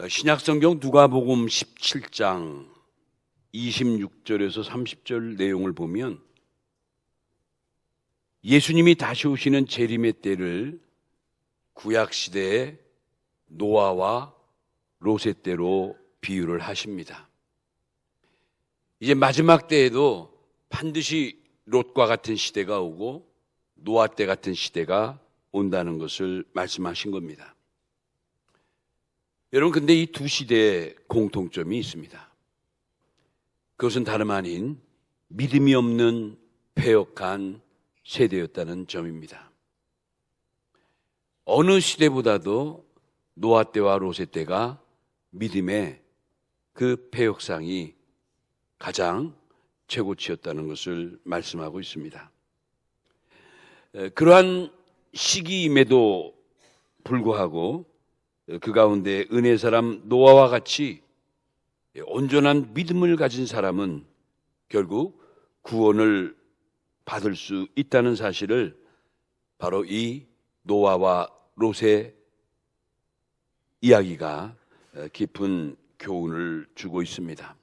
신약성경 누가복음 17장 26절에서 30절 내용을 보면 예수님이 다시 오시는 재림의 때를 구약시대의 노아와 롯의 때로 비유를 하십니다. 이제 마지막 때에도 반드시 롯과 같은 시대가 오고 노아 때 같은 시대가 온다는 것을 말씀하신 겁니다. 여러분, 근데 이 두 시대에 공통점이 있습니다. 그것은 다름 아닌 믿음이 없는 패역한 세대였다는 점입니다. 어느 시대보다도 노아 때와 롯의 때가 믿음의 그 패역상이 가장 최고치였다는 것을 말씀하고 있습니다. 그러한 시기임에도 불구하고 그 가운데 은혜의 사람 노아와 같이 온전한 믿음을 가진 사람은 결국 구원을 받을 수 있다는 사실을 바로 이 노아와 롯의 이야기가 깊은 교훈을 주고 있습니다.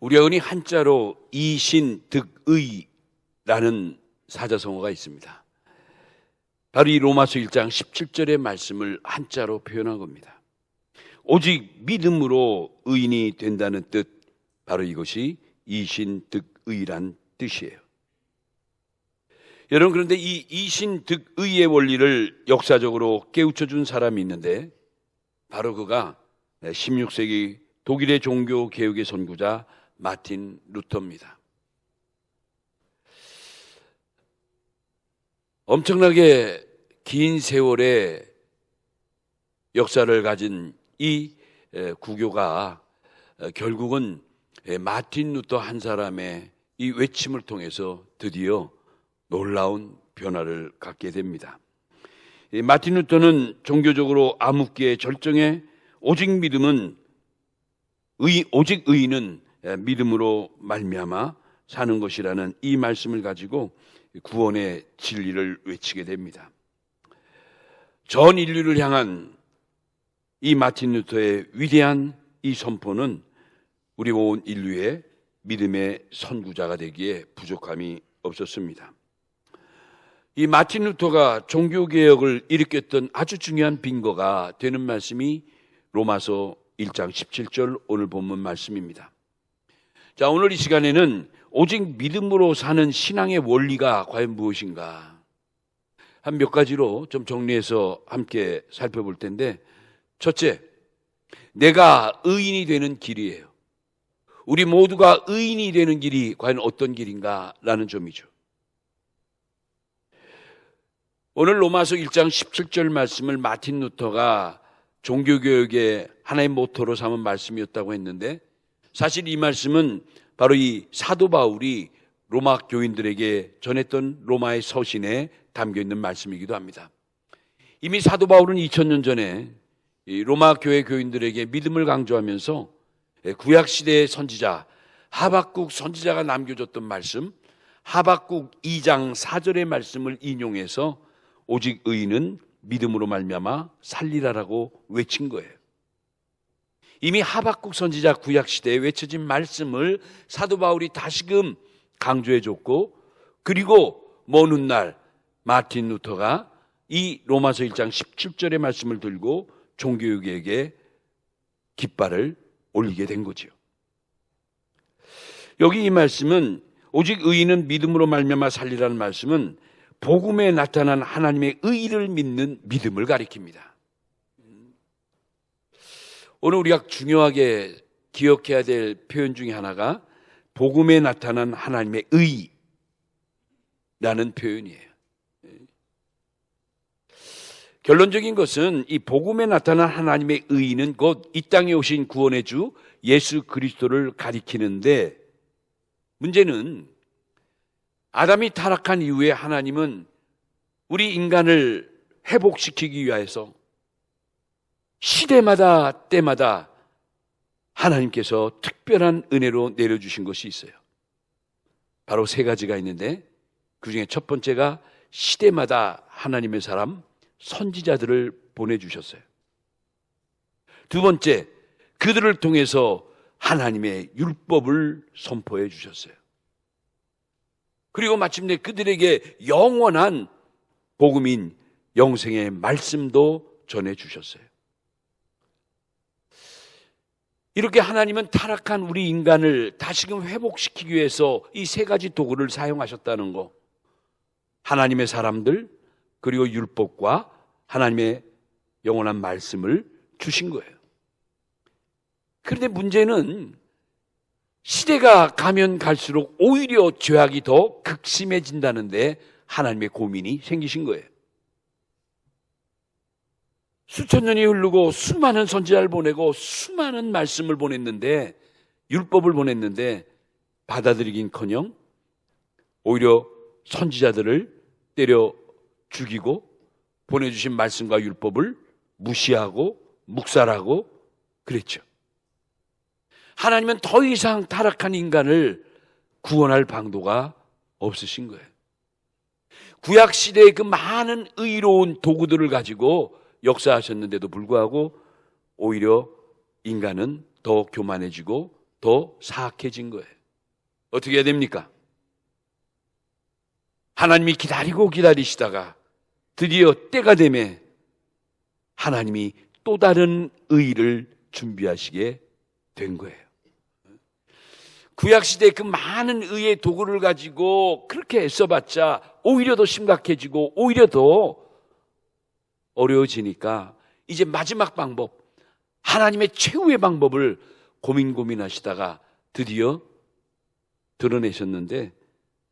우리 어머니 한자로 이신득의라는 사자성어가 있습니다. 바로 이 로마서 1장 17절의 말씀을 한자로 표현한 겁니다. 오직 믿음으로 의인이 된다는 뜻, 바로 이것이 이신득의란 뜻이에요. 여러분, 그런데 이 이신득의의 원리를 역사적으로 깨우쳐준 사람이 있는데 바로 그가 16세기 독일의 종교 개혁의 선구자 마틴 루터입니다. 엄청나게 긴 세월의 역사를 가진 이 구교가 결국은 마틴 루터 한 사람의 이 외침을 통해서 드디어 놀라운 변화를 갖게 됩니다. 마틴 루터는 종교적으로 암흑기의 절정에 오직 의인은 믿음으로 말미암아 사는 것이라는 이 말씀을 가지고 구원의 진리를 외치게 됩니다. 전 인류를 향한 이 마틴 루터의 위대한 이 선포는 우리 온 인류의 믿음의 선구자가 되기에 부족함이 없었습니다. 이 마틴 루터가 종교개혁을 일으켰던 아주 중요한 빈거가 되는 말씀이 로마서 1장 17절 오늘 본문 말씀입니다. 자, 오늘 이 시간에는 오직 믿음으로 사는 신앙의 원리가 과연 무엇인가? 한 몇 가지로 좀 정리해서 함께 살펴볼 텐데, 첫째, 내가 의인이 되는 길이에요. 우리 모두가 의인이 되는 길이 과연 어떤 길인가라는 점이죠. 오늘 로마서 1장 17절 말씀을 마틴 루터가 종교개혁의 하나의 모토로 삼은 말씀이었다고 했는데, 사실 이 말씀은 바로 이 사도 바울이 로마 교인들에게 전했던 로마의 서신에 담겨있는 말씀이기도 합니다. 이미 사도 바울은 2000년 전에 이 로마 교회 교인들에게 믿음을 강조하면서 구약시대의 선지자 하박국 선지자가 남겨줬던 말씀, 하박국 2장 4절의 말씀을 인용해서 오직 의인은 믿음으로 말미암아 살리라라고 외친 거예요. 이미 하박국 선지자 구약시대에 외쳐진 말씀을 사도 바울이 다시금 강조해줬고, 그리고 먼 훗날 마틴 루터가 이 로마서 1장 17절의 말씀을 들고 종교개혁에 깃발을 올리게 된 거죠. 여기 이 말씀은 오직 의인은 믿음으로 말미암아 살리라는 말씀은 복음에 나타난 하나님의 의를 믿는 믿음을 가리킵니다. 오늘 우리가 중요하게 기억해야 될 표현 중에 하나가 복음에 나타난 하나님의 의라는 표현이에요. 결론적인 것은 이 복음에 나타난 하나님의 의는 곧 이 땅에 오신 구원의 주 예수 그리스도를 가리키는데, 문제는 아담이 타락한 이후에 하나님은 우리 인간을 회복시키기 위해서 시대마다 때마다 하나님께서 특별한 은혜로 내려주신 것이 있어요. 바로 세 가지가 있는데, 그 중에 첫 번째가 시대마다 하나님의 사람 선지자들을 보내주셨어요. 두 번째, 그들을 통해서 하나님의 율법을 선포해 주셨어요. 그리고 마침내 그들에게 영원한 복음인 영생의 말씀도 전해 주셨어요. 이렇게 하나님은 타락한 우리 인간을 다시금 회복시키기 위해서 이 세 가지 도구를 사용하셨다는 거. 하나님의 사람들, 그리고 율법과 하나님의 영원한 말씀을 주신 거예요. 그런데 문제는 시대가 가면 갈수록 오히려 죄악이 더 극심해진다는데 하나님의 고민이 생기신 거예요. 수천 년이 흐르고 수많은 선지자를 보내고 수많은 말씀을 보냈는데, 율법을 보냈는데 받아들이긴커녕 오히려 선지자들을 때려 죽이고 보내주신 말씀과 율법을 무시하고 묵살하고 그랬죠. 하나님은 더 이상 타락한 인간을 구원할 방도가 없으신 거예요. 구약시대의 그 많은 의로운 도구들을 가지고 역사하셨는데도 불구하고 오히려 인간은 더 교만해지고 더 사악해진 거예요. 어떻게 해야 됩니까? 하나님이 기다리시다가 드디어 때가 되매 하나님이 또 다른 의를 준비하시게 된 거예요. 구약시대의 그 많은 의의 도구를 가지고 그렇게 애써봤자 오히려 더 심각해지고 오히려 더 어려워지니까 이제 마지막 방법, 하나님의 최후의 방법을 고민하시다가 드디어 드러내셨는데,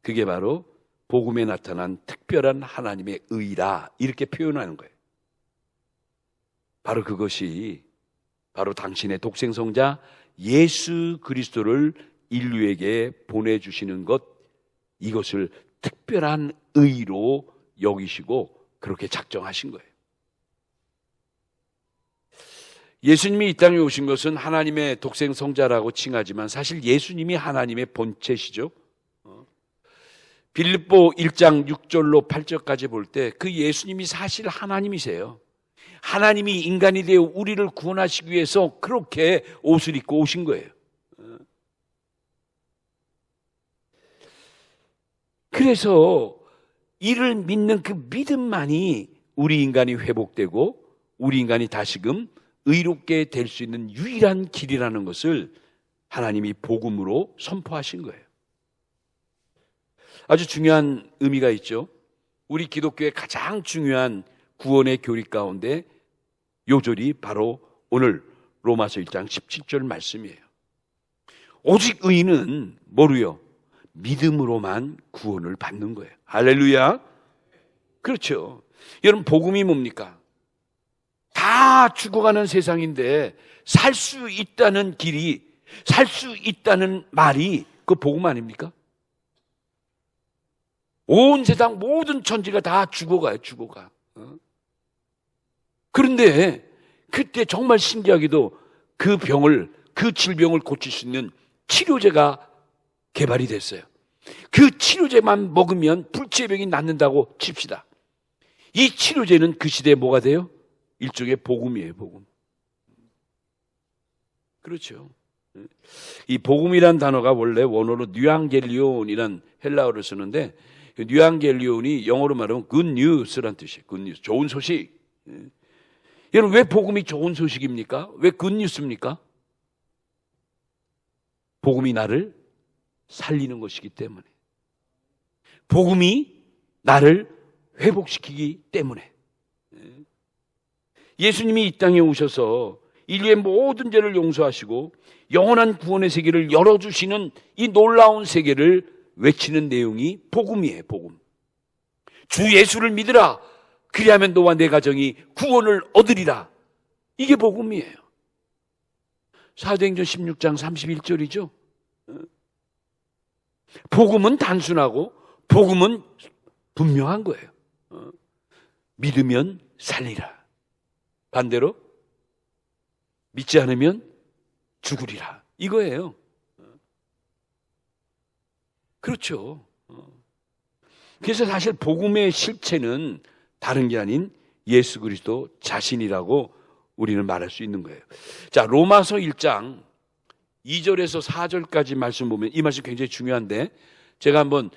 그게 바로 복음에 나타난 특별한 하나님의 의라, 이렇게 표현하는 거예요. 바로 그것이 바로 당신의 독생성자 예수 그리스도를 인류에게 보내주시는 것, 이것을 특별한 의로 여기시고 그렇게 작정하신 거예요. 예수님이 이 땅에 오신 것은 하나님의 독생성자라고 칭하지만 사실 예수님이 하나님의 본체시죠. 빌립보 1장 6절로 8절까지 볼 때 그 예수님이 사실 하나님이세요. 하나님이 인간이 되어 우리를 구원하시기 위해서 그렇게 옷을 입고 오신 거예요. 그래서 이를 믿는 그 믿음만이 우리 인간이 회복되고 우리 인간이 다시금 의롭게 될 수 있는 유일한 길이라는 것을 하나님이 복음으로 선포하신 거예요. 아주 중요한 의미가 있죠. 우리 기독교의 가장 중요한 구원의 교리 가운데 요절이 바로 오늘 로마서 1장 17절 말씀이에요. 오직 의인은 뭐로요? 믿음으로만 구원을 받는 거예요. 할렐루야. 그렇죠. 여러분, 복음이 뭡니까? 다 죽어가는 세상인데 살 수 있다는 길이, 살 수 있다는 말이 그 복음 아닙니까? 온 세상 모든 천지가 다 죽어가요. 죽어가. 그런데 그때 정말 신기하게도 그 병을, 그 질병을 고칠 수 있는 치료제가 개발이 됐어요. 그 치료제만 먹으면 불치병이 낫는다고 칩시다. 이 치료제는 그 시대에 뭐가 돼요? 일종의 복음이에요. 복음. 그렇죠. 이 복음이란 단어가 원래 원어로 뉴앙겔리온이란 헬라어를 쓰는데, 그 뉴앙겔리온이 영어로 말하면 good news란 뜻이에요. good news, 좋은 소식. 여러분, 왜 복음이 좋은 소식입니까? 왜 good news입니까? 복음이 나를 살리는 것이기 때문에, 복음이 나를 회복시키기 때문에. 예수님이 이 땅에 오셔서 인류의 모든 죄를 용서하시고 영원한 구원의 세계를 열어주시는 이 놀라운 세계를 외치는 내용이 복음이에요. 복음. 주 예수를 믿으라. 그리하면 너와 내 가정이 구원을 얻으리라. 이게 복음이에요. 사도행전 16장 31절이죠. 복음은 단순하고 복음은 분명한 거예요. 믿으면 살리라. 반대로 믿지 않으면 죽으리라. 이거예요. 그렇죠. 그래서 사실 복음의 실체는 다른 게 아닌 예수 그리스도 자신이라고 우리는 말할 수 있는 거예요. 자, 로마서 1장 2절에서 4절까지 말씀 보면 이 말씀 굉장히 중요한데 제가 한번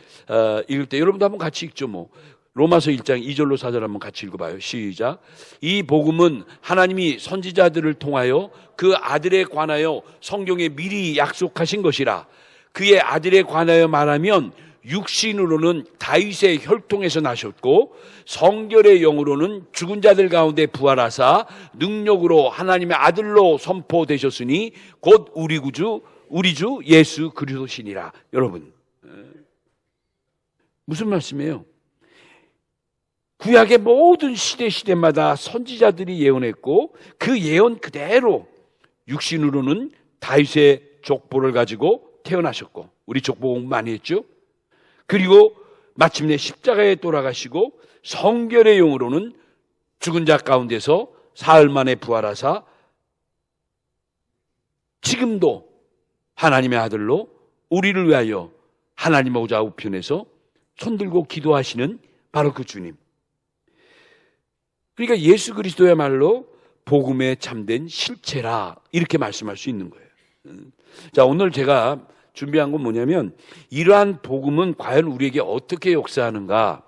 읽을 때 여러분도 한번 같이 읽죠 뭐. 로마서 1장 2절로 4절 한번 같이 읽어봐요. 시작. 이 복음은 하나님이 선지자들을 통하여 그 아들에 관하여 성경에 미리 약속하신 것이라. 그의 아들에 관하여 말하면 육신으로는 다윗의 혈통에서 나셨고 성결의 영으로는 죽은 자들 가운데 부활하사 능력으로 하나님의 아들로 선포되셨으니 곧 우리 주 예수 그리스도시니라. 여러분, 무슨 말씀이에요? 구약의 모든 시대마다 선지자들이 예언했고 그 예언 그대로 육신으로는 다윗의 족보를 가지고 태어나셨고 우리 족보 공부 많이 했죠. 그리고 마침내 십자가에 돌아가시고 성결의 영으로는 죽은 자 가운데서 사흘 만에 부활하사 지금도 하나님의 아들로 우리를 위하여 하나님 보좌 우편에서 손들고 기도하시는 바로 그 주님. 그러니까 예수 그리스도야말로 복음에 참된 실체라 이렇게 말씀할 수 있는 거예요. 자, 오늘 제가 준비한 건 뭐냐면 이러한 복음은 과연 우리에게 어떻게 역사하는가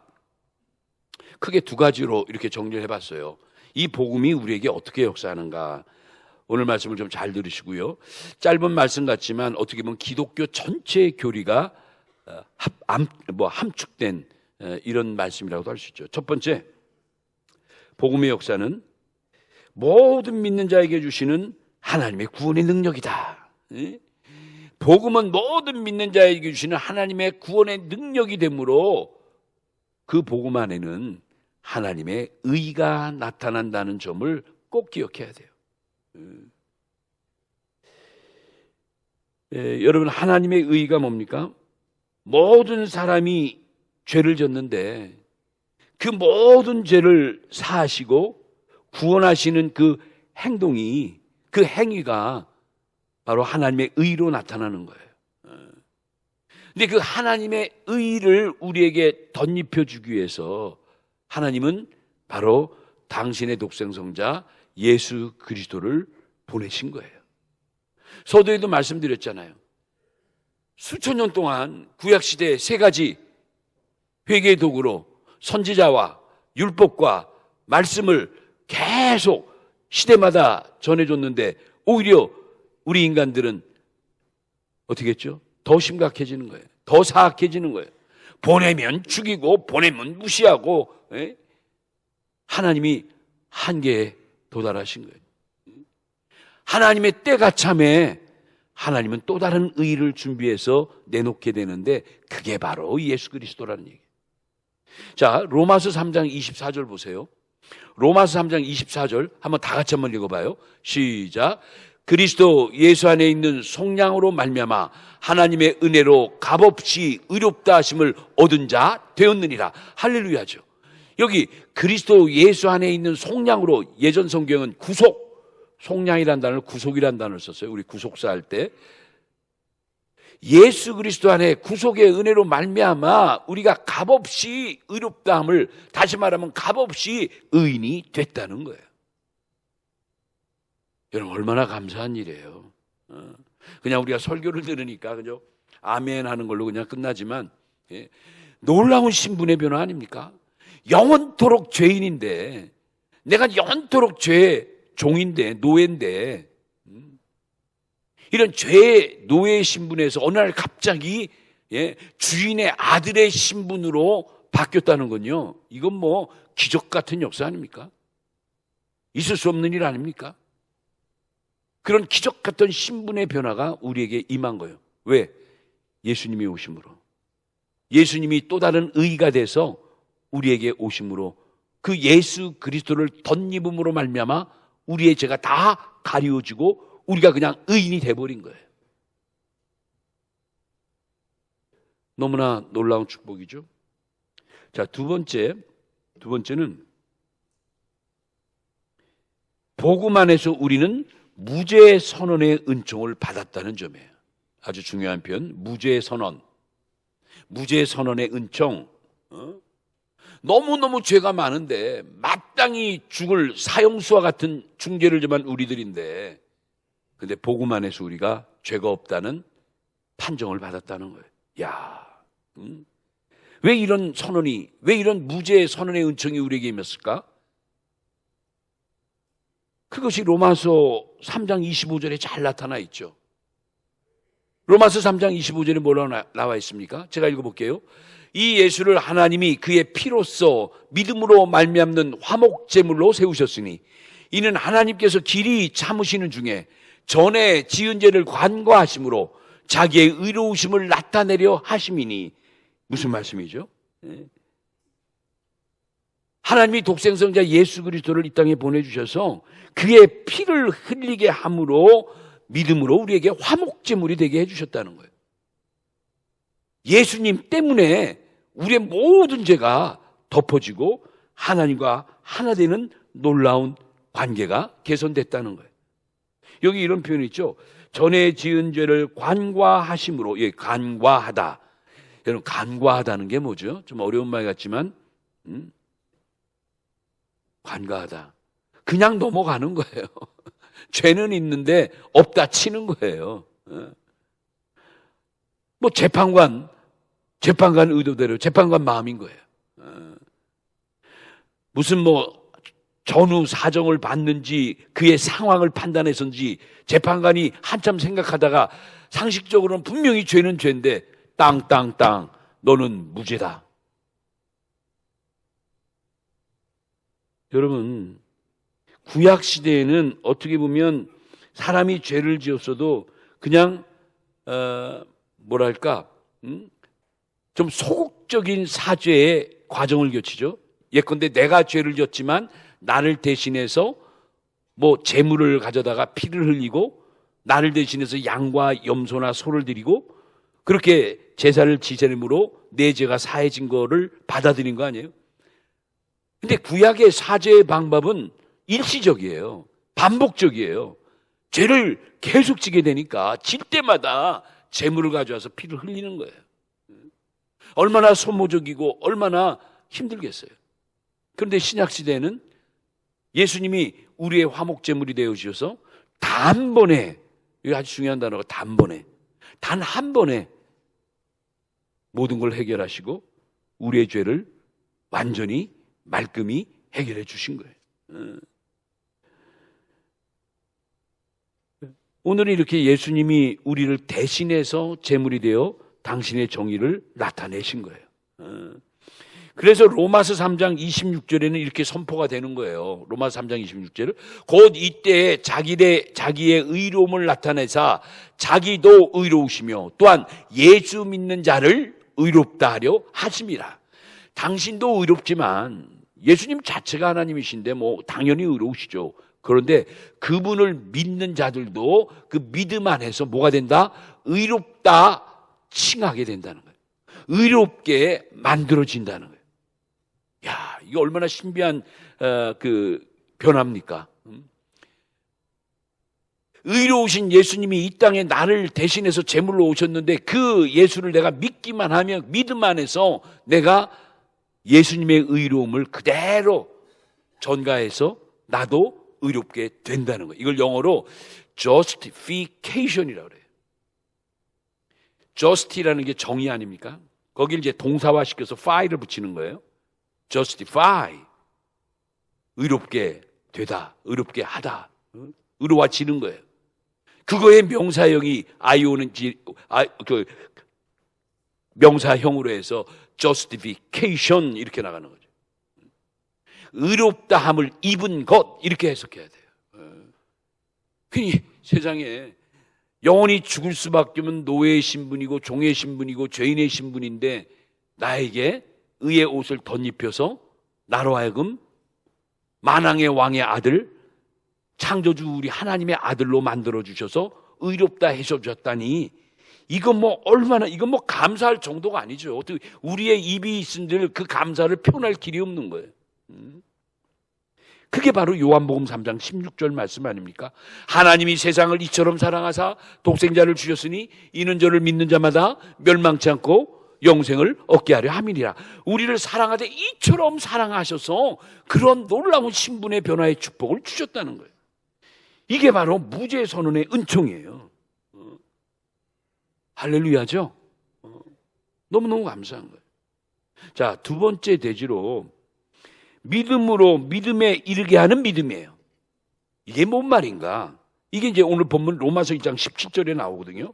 크게 두 가지로 이렇게 정리를 해봤어요. 이 복음이 우리에게 어떻게 역사하는가. 오늘 말씀을 좀 잘 들으시고요. 짧은 말씀 같지만 어떻게 보면 기독교 전체의 교리가 함축된 이런 말씀이라고도 할 수 있죠. 첫 번째, 복음의 역사는 모든 믿는 자에게 주시는 하나님의 구원의 능력이다. 복음은 모든 믿는 자에게 주시는 하나님의 구원의 능력이 되므로 그 복음 안에는 하나님의 의가 나타난다는 점을 꼭 기억해야 돼요. 여러분, 하나님의 의가 뭡니까? 모든 사람이 죄를 졌는데 그 모든 죄를 사하시고 구원하시는 그 행동이, 그 행위가 바로 하나님의 의로 나타나는 거예요. 근데 그 하나님의 의를 우리에게 덧입혀 주기 위해서 하나님은 바로 당신의 독생성자 예수 그리스도를 보내신 거예요. 서두에도 말씀드렸잖아요. 수천 년 동안 구약시대에 세 가지 회개의 도구로 선지자와 율법과 말씀을 계속 시대마다 전해줬는데 오히려 우리 인간들은 어떻게 했죠? 더 심각해지는 거예요. 더 사악해지는 거예요. 보내면 죽이고 보내면 무시하고 하나님이 한계에 도달하신 거예요. 하나님의 때가 참에 하나님은 또 다른 의를 준비해서 내놓게 되는데 그게 바로 예수 그리스도라는 얘기예요. 자, 로마서 3장 24절 보세요. 로마서 3장 24절 한번 다 같이 한번 읽어봐요. 시작. 그리스도 예수 안에 있는 속량으로 말미암아 하나님의 은혜로 값없이 의롭다 하심을 얻은 자 되었느니라. 할렐루야죠. 여기 그리스도 예수 안에 있는 속량으로, 예전 성경은 속량이라는 단어를 구속이라는 단어를 썼어요. 우리 구속사 할 때. 예수 그리스도 안에 구속의 은혜로 말미암아 우리가 값없이 의롭다함을, 다시 말하면 값없이 의인이 됐다는 거예요. 여러분, 얼마나 감사한 일이에요. 그냥 우리가 설교를 들으니까 그죠? 아멘 하는 걸로 그냥 끝나지만 놀라운 신분의 변화 아닙니까? 영원토록 죄인인데, 내가 영원토록 죄의 종인데, 노예인데, 이런 죄의 노예의 신분에서 어느 날 갑자기 주인의 아들의 신분으로 바뀌었다는 건요, 이건 뭐 기적 같은 역사 아닙니까? 있을 수 없는 일 아닙니까? 그런 기적 같은 신분의 변화가 우리에게 임한 거예요. 왜? 예수님이 오심으로. 예수님이 또 다른 의가 돼서 우리에게 오심으로, 그 예수 그리스도를 덧입음으로 말미암아 우리의 죄가 다 가리워지고 우리가 그냥 의인이 돼버린 거예요. 너무나 놀라운 축복이죠. 자, 두 번째는 복음 안에서 우리는 무죄 선언의 은총을 받았다는 점이에요. 아주 중요한 표현, 무죄 선언. 무죄 선언의 은총. 너무너무 죄가 많은데 마땅히 죽을 사형수와 같은 중죄를 점한 우리들인데, 근데 복음 안에서 우리가 죄가 없다는 판정을 받았다는 거예요. 야, 왜 이런 선언이, 왜 이런 무죄의 선언의 은총이 우리에게 임했을까? 그것이 로마서 3장 25절에 잘 나타나 있죠. 로마서 3장 25절에 뭐라고 나와 있습니까? 제가 읽어볼게요. 이 예수를 하나님이 그의 피로써 믿음으로 말미암는 화목제물로 세우셨으니 이는 하나님께서 길이 참으시는 중에 전에 지은 죄를 관과하심으로 자기의 의로우심을 나타내려 하심이니. 무슨 말씀이죠? 하나님이 독생성자 예수 그리스도를 이 땅에 보내주셔서 그의 피를 흘리게 함으로 믿음으로 우리에게 화목제물이 되게 해주셨다는 거예요. 예수님 때문에 우리의 모든 죄가 덮어지고 하나님과 하나 되는 놀라운 관계가 개선됐다는 거예요. 여기 이런 표현이 있죠. 전에 지은 죄를 관과하심으로. 예, 간과하다. 여러분, 간과하다는 게 뭐죠? 좀 어려운 말 같지만 관과하다. 그냥 넘어가는 거예요. 죄는 있는데 없다 치는 거예요. 뭐 재판관 의도대로 재판관 마음인 거예요. 무슨 뭐 전후 사정을 봤는지 그의 상황을 판단해서인지 재판관이 한참 생각하다가 상식적으로는 분명히 죄는 죄인데 땅 너는 무죄다. 여러분, 구약 시대에는 어떻게 보면 사람이 죄를 지었어도 그냥 좀 소극적인 사죄의 과정을 거치죠. 예컨대 내가 죄를 지었지만 나를 대신해서 뭐 재물을 가져다가 피를 흘리고 나를 대신해서 양과 염소나 소를 드리고 그렇게 제사를 지셈으로 내 죄가 사해진 거를 받아들인 거 아니에요? 근데 구약의 사죄의 방법은 일시적이에요. 반복적이에요. 죄를 계속 지게 되니까 질 때마다 재물을 가져와서 피를 흘리는 거예요. 얼마나 소모적이고 얼마나 힘들겠어요. 그런데 신약시대에는 예수님이 우리의 화목제물이 되어주셔서 단번에, 이거 아주 중요한 단어가 단번에, 단 한 번에 모든 걸 해결하시고 우리의 죄를 완전히 말끔히 해결해 주신 거예요. 오늘은 이렇게 예수님이 우리를 대신해서 제물이 되어 당신의 정의를 나타내신 거예요. 그래서 로마서 3장 26절에는 이렇게 선포가 되는 거예요. 로마서 3장 26절을 곧 이때에 자기의 의로움을 나타내사 자기도 의로우시며 또한 예수 믿는 자를 의롭다 하려 하심이라. 당신도 의롭지만 예수님 자체가 하나님이신데 뭐 당연히 의로우시죠. 그런데 그분을 믿는 자들도 그 믿음 안에서 뭐가 된다? 의롭다 칭하게 된다는 거예요. 의롭게 만들어진다는 거예요. 야, 이거 얼마나 신비한 그 변화입니까? 의로우신 예수님이 이 땅에 나를 대신해서 제물로 오셨는데 그 예수를 내가 믿기만 하면 믿음 안에서 내가 예수님의 의로움을 그대로 전가해서 나도 의롭게 된다는 거예요. 이걸 영어로 justification이라고 그래요. just이라는 게 정의 아닙니까? 거길 이제 동사화 시켜서 fi를 붙이는 거예요. justify. 의롭게 되다, 의롭게 하다, 의로워지는 거예요. 그거의 명사형이 명사형으로 해서 justification 이렇게 나가는 거죠. 의롭다함을 입은 것 이렇게 해석해야 돼요. 그니 세상에 영원히 죽을 수밖에 없는 노예의 신분이고 종의 신분이고 죄인의 신분인데 나에게 의의 옷을 덧입혀서 나로 하여금 만왕의 왕의 아들, 창조주 우리 하나님의 아들로 만들어 주셔서 의롭다 해주셨다니 이건 뭐 감사할 정도가 아니죠. 어떻게 우리의 입이 있은들 그 감사를 표현할 길이 없는 거예요. 그게 바로 요한복음 3장 16절 말씀 아닙니까? 하나님이 세상을 이처럼 사랑하사 독생자를 주셨으니 이는 저를 믿는 자마다 멸망치 않고 영생을 얻게 하려 함이니라. 우리를 사랑하되 이처럼 사랑하셔서 그런 놀라운 신분의 변화의 축복을 주셨다는 거예요. 이게 바로 무죄 선언의 은총이에요. 할렐루야죠? 너무너무 감사한 거예요. 자, 두 번째 대지로 믿음으로 믿음에 이르게 하는 믿음이에요. 이게 뭔 말인가? 이게 이제 오늘 본문 로마서 1장 17절에 나오거든요.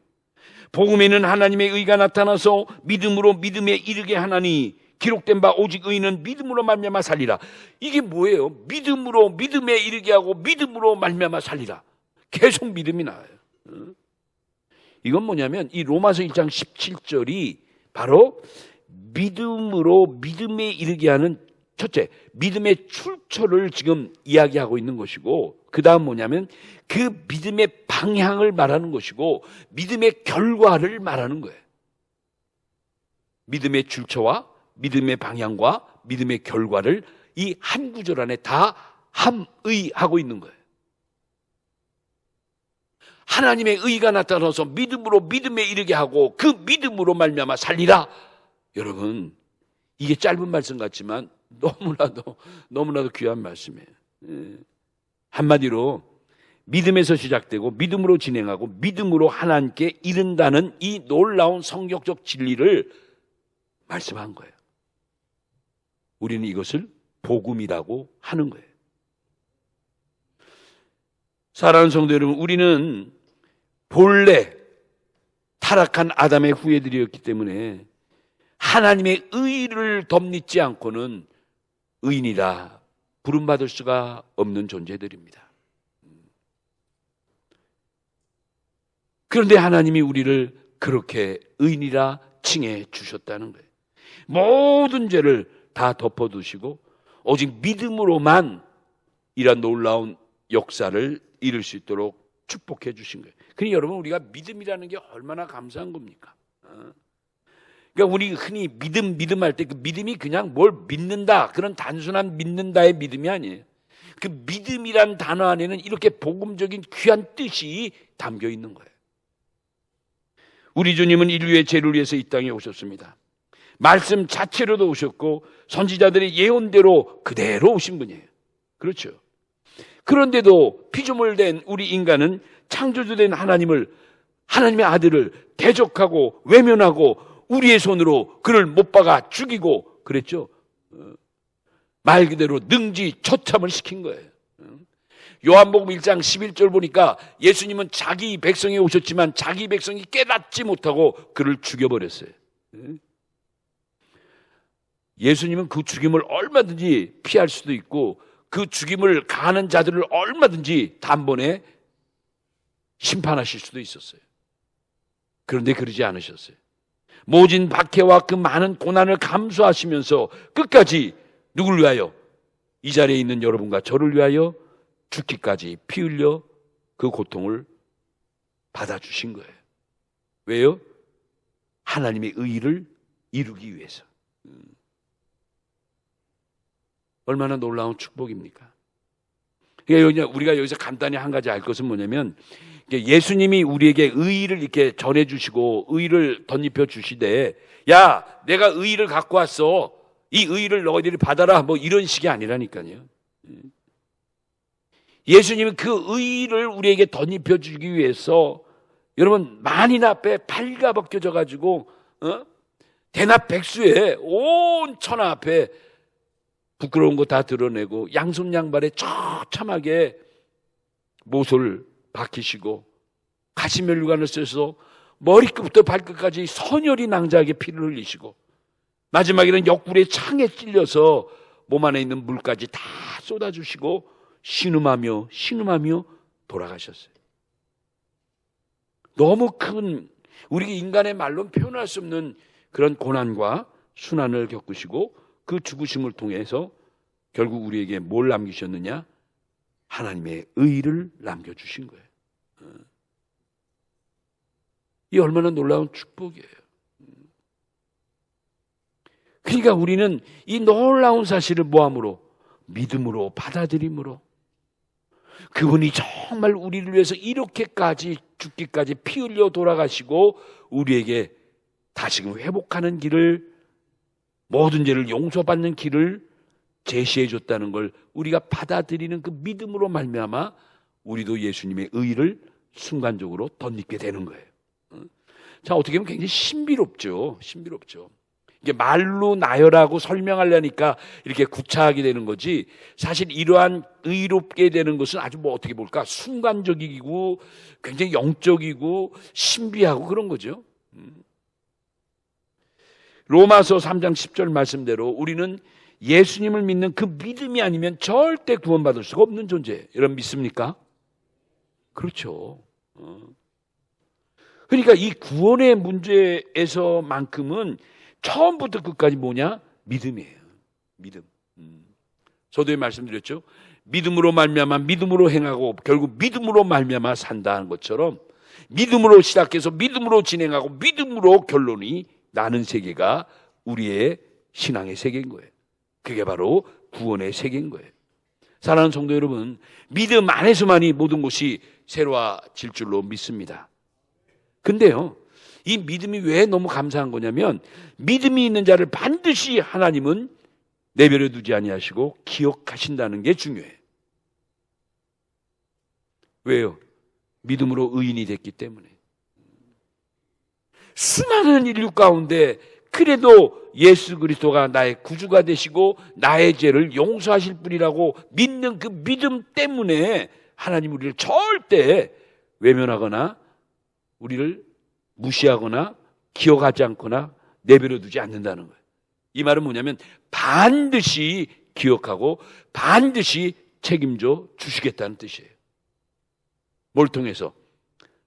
복음에는 하나님의 의가 나타나서 믿음으로 믿음에 이르게 하나니 기록된 바 오직 의인은 믿음으로 말미암아 살리라. 이게 뭐예요? 믿음으로 믿음에 이르게 하고 믿음으로 말미암아 살리라. 계속 믿음이 나와요. 이건 뭐냐면 이 로마서 1장 17절이 바로 믿음으로 믿음에 이르게 하는 첫째, 믿음의 출처를 지금 이야기하고 있는 것이고, 그 다음 뭐냐면 그 믿음의 방향을 말하는 것이고 믿음의 결과를 말하는 거예요. 믿음의 출처와 믿음의 방향과 믿음의 결과를 이 한 구절 안에 다 함의하고 있는 거예요. 하나님의 의가 나타나서 믿음으로 믿음에 이르게 하고 그 믿음으로 말미암아 살리라. 여러분, 이게 짧은 말씀 같지만 너무나도 귀한 말씀이에요. 한마디로 믿음에서 시작되고 믿음으로 진행하고 믿음으로 하나님께 이른다는 이 놀라운 성경적 진리를 말씀한 거예요. 우리는 이것을 복음이라고 하는 거예요. 사랑하는 성도 여러분, 우리는 본래 타락한 아담의 후예들이었기 때문에 하나님의 의를 덧입지 않고는 의인이라 부름받을 수가 없는 존재들입니다. 그런데 하나님이 우리를 그렇게 의인이라 칭해 주셨다는 거예요. 모든 죄를 다 덮어두시고 오직 믿음으로만 이런 놀라운 역사를 이룰 수 있도록 축복해 주신 거예요. 그러니 여러분, 우리가 믿음이라는 게 얼마나 감사한 겁니까? 그러니까 우리 흔히 믿음 할 때 그 믿음이 그냥 뭘 믿는다, 그런 단순한 믿는다의 믿음이 아니에요. 그 믿음이란 단어 안에는 이렇게 복음적인 귀한 뜻이 담겨 있는 거예요. 우리 주님은 인류의 죄를 위해서 이 땅에 오셨습니다. 말씀 자체로도 오셨고 선지자들의 예언대로 그대로 오신 분이에요. 그렇죠. 그런데도 피조물된 우리 인간은 창조주된 하나님의 아들을 대적하고 외면하고 우리의 손으로 그를 못 박아 죽이고 그랬죠. 말 그대로 능지처참을 시킨 거예요. 요한복음 1장 11절 보니까 예수님은 자기 백성에 오셨지만 자기 백성이 깨닫지 못하고 그를 죽여버렸어요. 예수님은 그 죽임을 얼마든지 피할 수도 있고 그 죽임을 가하는 자들을 얼마든지 단번에 심판하실 수도 있었어요. 그런데 그러지 않으셨어요. 모진 박해와 그 많은 고난을 감수하시면서 끝까지 누굴 위하여? 이 자리에 있는 여러분과 저를 위하여 죽기까지 피 흘려 그 고통을 받아주신 거예요. 왜요? 하나님의 의를 이루기 위해서. 얼마나 놀라운 축복입니까? 그러니까 우리가 여기서 간단히 한 가지 알 것은 뭐냐면 예수님이 우리에게 의를 이렇게 전해주시고 의를 덧입혀 주시되, 야, 내가 의를 갖고 왔어, 이 의를 너희들이 받아라, 뭐 이런 식이 아니라니까요. 예수님은 그 의를 우리에게 덧입혀 주기 위해서 여러분 만인 앞에 발가벗겨져 가지고 대낮 백수에 온 천하 앞에 부끄러운 거 다 드러내고 양손 양발에 처참하게 못을 박히시고 가시면류관을 써서 머리끝부터 발끝까지 선혈이 낭자하게 피를 흘리시고 마지막에는 옆구리에 창에 찔려서 몸 안에 있는 물까지 다 쏟아주시고 신음하며 돌아가셨어요. 너무 큰, 우리 인간의 말로 표현할 수 없는 그런 고난과 순환을 겪으시고 그 죽으심을 통해서 결국 우리에게 뭘 남기셨느냐? 하나님의 의를 남겨주신 거예요. 이 얼마나 놀라운 축복이에요. 그러니까 우리는 이 놀라운 사실을 뭐함으로? 믿음으로, 받아들임으로. 그분이 정말 우리를 위해서 이렇게까지 죽기까지 피 흘려 돌아가시고 우리에게 다시금 회복하는 길을, 모든 죄를 용서받는 길을 제시해 줬다는 걸 우리가 받아들이는 그 믿음으로 말미암아 우리도 예수님의 의를 순간적으로 덧입게 되는 거예요. 자, 어떻게 보면 굉장히 신비롭죠. 이게 말로 나열하고 설명하려니까 이렇게 구차하게 되는 거지, 사실 이러한 의롭게 되는 것은 아주 어떻게 볼까, 순간적이고 굉장히 영적이고 신비하고 그런 거죠. 로마서 3장 10절 말씀대로 우리는 예수님을 믿는 그 믿음이 아니면 절대 구원받을 수가 없는 존재예요. 여러분 믿습니까? 그렇죠. 그러니까 이 구원의 문제에서만큼은 처음부터 끝까지 뭐냐? 믿음이에요. 믿음. 저도 말씀드렸죠. 믿음으로 말미암아 믿음으로 행하고 결국 믿음으로 말미암아 산다는 것처럼 믿음으로 시작해서 믿음으로 진행하고 믿음으로 결론이 나는 세계가 우리의 신앙의 세계인 거예요. 그게 바로 구원의 세계인 거예요. 사랑하는 성도 여러분, 믿음 안에서만이 모든 것이 새로워질 줄로 믿습니다. 근데요, 이 믿음이 왜 너무 감사한 거냐면, 믿음이 있는 자를 반드시 하나님은 내버려 두지 아니하시고 기억하신다는 게 중요해요. 왜요? 믿음으로 의인이 됐기 때문에. 수많은 인류 가운데 그래도 예수 그리스도가 나의 구주가 되시고 나의 죄를 용서하실 분이라고 믿는 그 믿음 때문에 하나님 우리를 절대 외면하거나 우리를 무시하거나 기억하지 않거나 내버려 두지 않는다는 거예요. 이 말은 뭐냐면 반드시 기억하고 반드시 책임져 주시겠다는 뜻이에요. 뭘 통해서?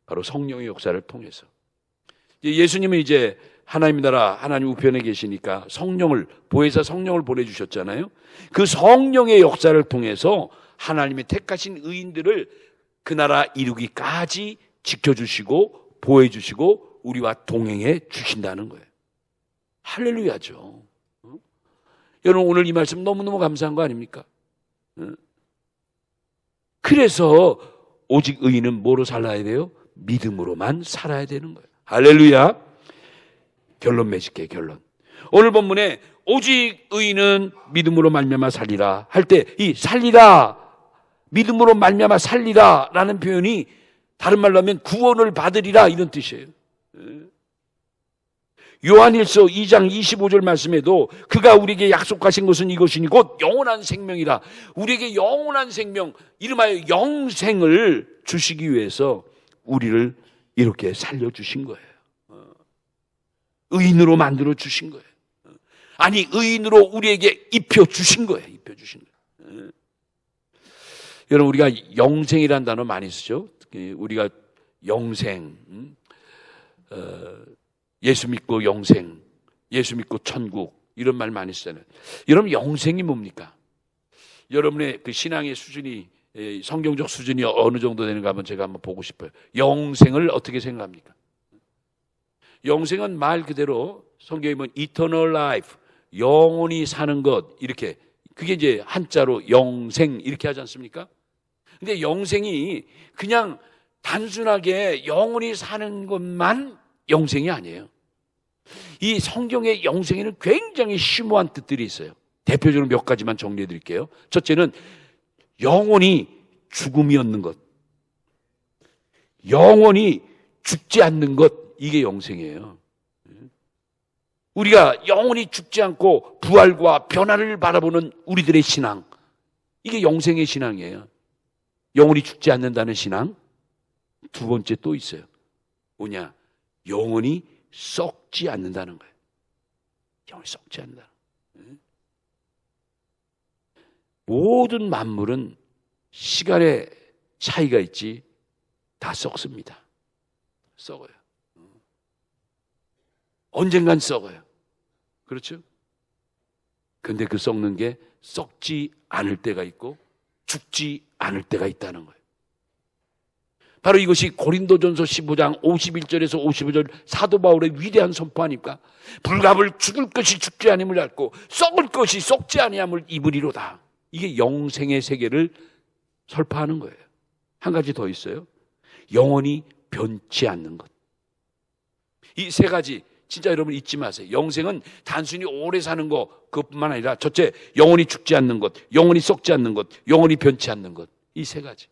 바로 성령의 역사를 통해서. 예수님은 이제 하나님 나라 하나님 우편에 계시니까 성령을, 보혜사 성령을 보내주셨잖아요. 그 성령의 역사를 통해서 하나님의 택하신 의인들을 그 나라 이루기까지 지켜주시고 보호해주시고 우리와 동행해 주신다는 거예요. 할렐루야죠. 여러분 오늘 이 말씀 너무너무 감사한 거 아닙니까? 그래서 오직 의인은 뭐로 살아야 돼요? 믿음으로만 살아야 되는 거예요. 할렐루야. 결론 맺을게요. 결론. 오늘 본문에 오직 의인은 믿음으로 말미암아 살리라 할 때 이 살리라, 믿음으로 말미암아 살리라 라는 표현이 다른 말로 하면 구원을 받으리라 이런 뜻이에요. 요한일서 2장 25절 말씀에도 그가 우리에게 약속하신 것은 이것이니 곧 영원한 생명이라, 우리에게 영원한 생명, 이름하여 영생을 주시기 위해서 우리를 이렇게 살려주신 거예요. 의인으로 만들어 주신 거예요. 아니, 의인으로 우리에게 입혀주신 거예요. 입혀주신 거예요. 여러분, 우리가 영생이라는 단어 많이 쓰죠. 우리가 영생, 예수 믿고 영생, 예수 믿고 천국, 이런 말 많이 쓰잖아요. 여러분, 영생이 뭡니까? 여러분의 그 신앙의 수준이, 성경적 수준이 어느 정도 되는가 한번 제가 한번 보고 싶어요. 영생을 어떻게 생각합니까? 영생은 말 그대로 성경에 보면 eternal life, 영원히 사는 것, 이렇게, 그게 이제 한자로 영생 이렇게 하지 않습니까? 근데 영생이 그냥 단순하게 영원히 사는 것만 영생이 아니에요. 이 성경의 영생에는 굉장히 심오한 뜻들이 있어요. 대표적으로 몇 가지만 정리해 드릴게요. 첫째는 영원히 죽음이 없는 것, 영원히 죽지 않는 것, 이게 영생이에요. 우리가 영원히 죽지 않고 부활과 변화를 바라보는 우리들의 신앙, 이게 영생의 신앙이에요. 영원히 죽지 않는다는 신앙. 두 번째 또 있어요. 뭐냐? 영원히 썩지 않는다는 거예요. 영원히 썩지 않는다. 모든 만물은 시간의 차이가 있지 다 썩습니다. 썩어요. 언젠간 썩어요. 그렇죠? 근데 그 썩는 게 썩지 않을 때가 있고 죽지 않을 때가 있다는 거예요. 바로 이것이 고린도전서 15장 51절에서 55절 사도 바울의 위대한 선포 아닙니까? 불갑을 죽을 것이 죽지 아니함을 알고 썩을 것이 썩지 아니함을 입으리로다. 이게 영생의 세계를 설파하는 거예요. 한 가지 더 있어요. 영원히 변치 않는 것. 이 세 가지, 진짜 여러분 잊지 마세요. 영생은 단순히 오래 사는 것 그것뿐만 아니라 첫째, 영원히 죽지 않는 것, 영원히 썩지 않는 것, 영원히 변치 않는 것. 이 세 가지.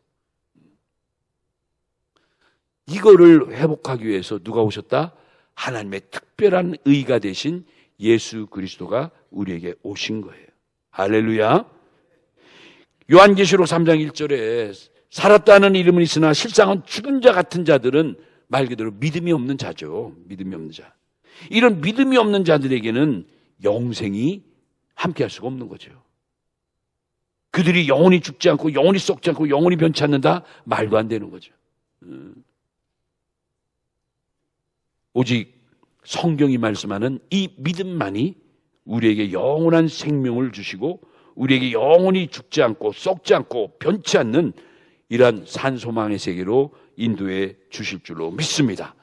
이거를 회복하기 위해서 누가 오셨다? 하나님의 특별한 의가 되신 예수 그리스도가 우리에게 오신 거예요. 할렐루야. 요한계시록 3장 1절에 살았다는 이름은 있으나 실상은 죽은 자 같은 자들은 말 그대로 믿음이 없는 자죠. 믿음이 없는 자. 이런 믿음이 없는 자들에게는 영생이 함께할 수가 없는 거죠. 그들이 영원히 죽지 않고 영원히 썩지 않고 영원히 변치 않는다? 말도 안 되는 거죠. 오직 성경이 말씀하는 이 믿음만이 우리에게 영원한 생명을 주시고 우리에게 영원히 죽지 않고 썩지 않고 변치 않는 이러한 산소망의 세계로 인도해 주실 줄로 믿습니다.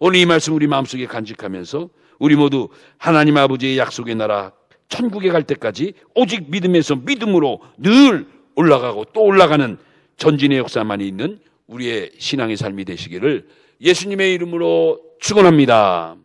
오늘 이 말씀 우리 마음속에 간직하면서 우리 모두 하나님 아버지의 약속의 나라 천국에 갈 때까지 오직 믿음에서 믿음으로 늘 올라가고 또 올라가는 전진의 역사만이 있는 우리의 신앙의 삶이 되시기를 예수님의 이름으로 축원합니다.